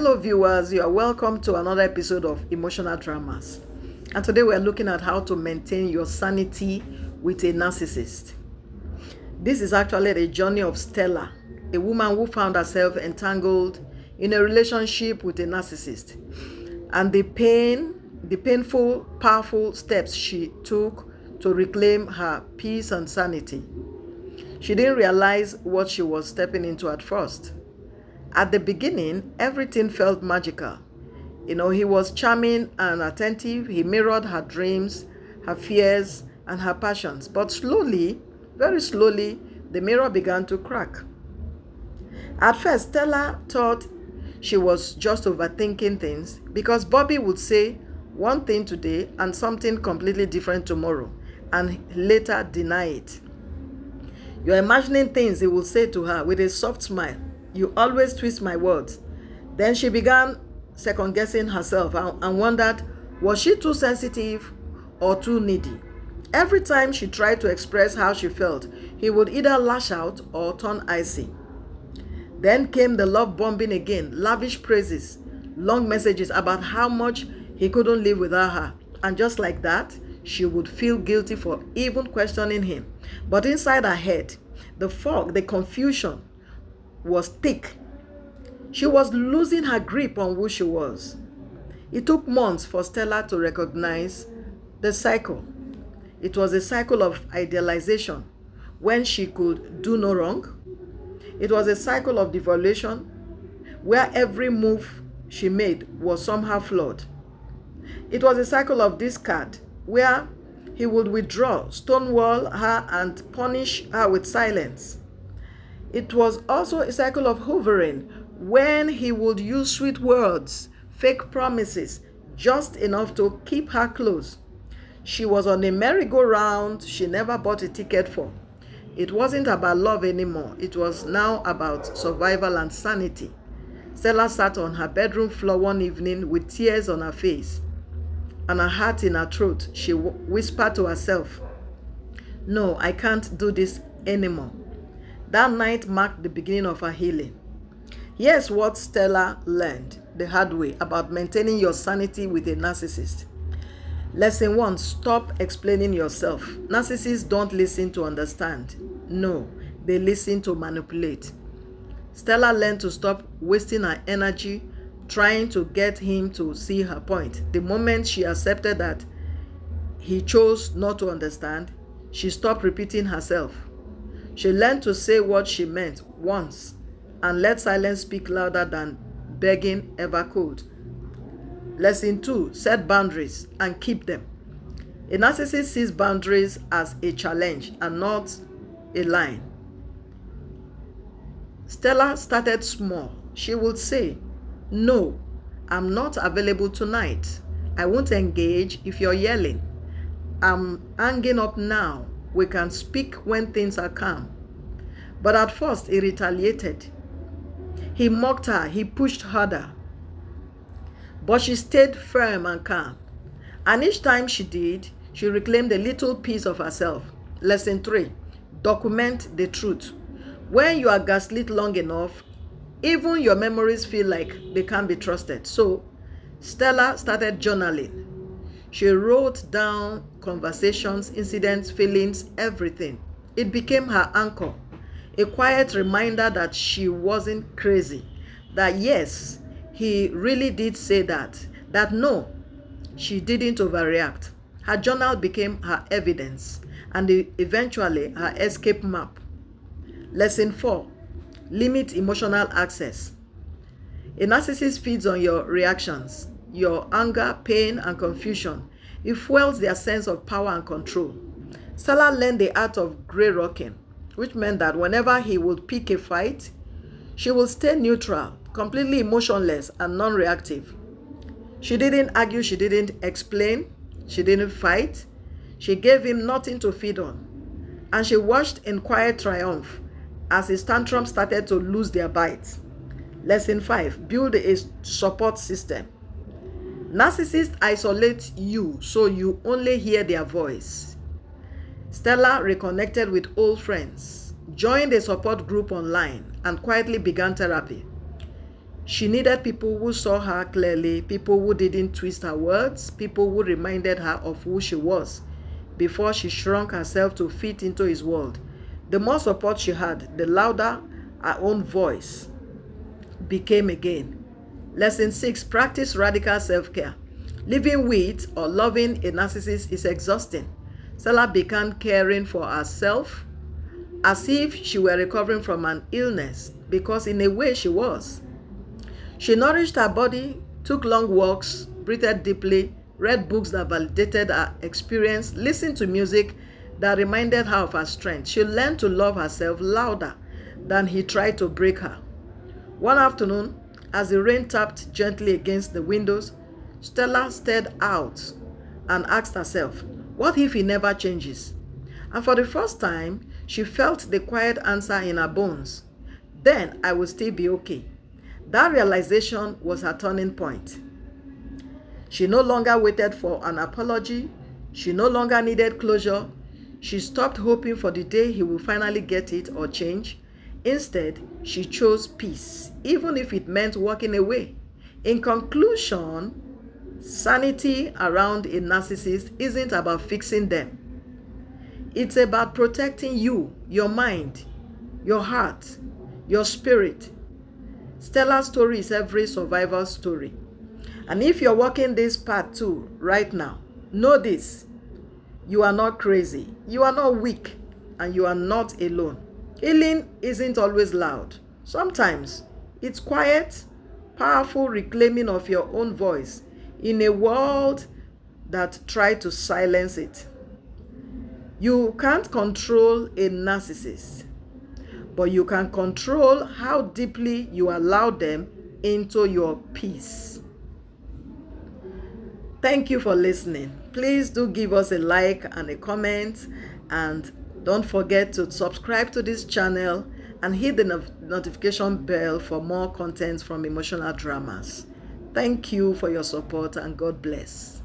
Hello viewers, you are welcome to another episode of Emotional-Dramas. And today we are looking at how to maintain your sanity with a narcissist. This is actually the journey of Stella, a woman who found herself entangled in a relationship with a narcissist. And the painful, powerful steps she took to reclaim her peace and sanity. She didn't realize what she was stepping into at first. At the beginning, everything felt magical. He was charming and attentive. He mirrored her dreams, her fears, and her passions. But slowly, very slowly, the mirror began to crack. At first, Stella thought she was just overthinking things because Bobby would say one thing today and something completely different tomorrow, and later deny it. You're imagining things he would say to her with a soft smile. You always twist my words. Then she began second-guessing herself and wondered, was she too sensitive or too needy? Every time she tried to express how she felt, he would either lash out or turn icy. Then came the love bombing again, lavish praises, long messages about how much he couldn't live without her. And just like that, she would feel guilty for even questioning him. But inside her head, the fog, the confusion was thick. She was losing her grip on who she was. It took months for Stella to recognize the cycle. It was a cycle of idealization when she could do no wrong. It was a cycle of devaluation where every move she made was somehow flawed. It was a cycle of discard where he would withdraw, stonewall her, and punish her with silence. It was also a cycle of hovering when he would use sweet words, fake promises, just enough to keep her close. She was on a merry-go-round she never bought a ticket for. It wasn't about love anymore. It was now about survival and sanity. Stella sat on her bedroom floor one evening with tears on her face and a heart in her throat. She whispered to herself, "No, I can't do this anymore." That night marked the beginning of her healing. Here's what Stella learned the hard way about maintaining your sanity with a narcissist. Lesson 1, stop explaining yourself. Narcissists don't listen to understand. No, they listen to manipulate. Stella learned to stop wasting her energy trying to get him to see her point. The moment she accepted that he chose not to understand, she stopped repeating herself. She learned to say what she meant once and let silence speak louder than begging ever could. Lesson 2, set boundaries and keep them. A narcissist sees boundaries as a challenge and not a line. Stella started small. She would say, "No, I'm not available tonight. I won't engage if you're yelling. I'm hanging up now. We can speak when things are calm." But at first, he retaliated. He mocked her. He pushed harder. But she stayed firm and calm. And each time she did, she reclaimed a little piece of herself. Lesson 3, document the truth. When you are gaslit long enough, even your memories feel like they can't be trusted. So, Stella started journaling. She wrote down conversations, incidents, feelings, everything. It became her anchor, a quiet reminder that she wasn't crazy, that yes, he really did say that no, she didn't overreact. Her journal became her evidence and eventually her escape map. Lesson 4, limit emotional access. A narcissist feeds on your reactions, your anger, pain, and confusion. It fuels their sense of power and control. Stella learned the art of grey rocking, which meant that whenever he would pick a fight, she would stay neutral, completely emotionless and non-reactive. She didn't argue, she didn't explain, she didn't fight. She gave him nothing to feed on. And she watched in quiet triumph as his tantrums started to lose their bites. Lesson 5, build a support system. Narcissists isolate you so you only hear their voice. Stella reconnected with old friends, joined a support group online, and quietly began therapy. She needed people who saw her clearly, people who didn't twist her words, people who reminded her of who she was before she shrunk herself to fit into his world. The more support she had, the louder her own voice became again. Lesson 6. Practice radical self-care. Living with or loving a narcissist is exhausting. Stella began caring for herself as if she were recovering from an illness, because in a way she was. She nourished her body, took long walks, breathed deeply, read books that validated her experience, listened to music that reminded her of her strength. She learned to love herself louder than he tried to break her. One afternoon, as the rain tapped gently against the windows, Stella stared out and asked herself, what if he never changes? And for the first time, she felt the quiet answer in her bones. Then I will still be okay. That realization was her turning point. She no longer waited for an apology. She no longer needed closure. She stopped hoping for the day he will finally get it or change. Instead, she chose peace, even if it meant walking away. In conclusion, sanity around a narcissist isn't about fixing them. It's about protecting you, your mind, your heart, your spirit. Stella's story is every survivor's story. And if you're walking this path too right now, know this: you are not crazy, you are not weak, and you are not alone. Healing isn't always loud. Sometimes it's quiet, powerful reclaiming of your own voice in a world that tried to silence it. You can't control a narcissist, but you can control how deeply you allow them into your peace. Thank you for listening. Please do give us a like and a comment, and don't forget to subscribe to this channel and hit the notification bell for more content from Emotional Dramas. Thank you for your support, and God bless.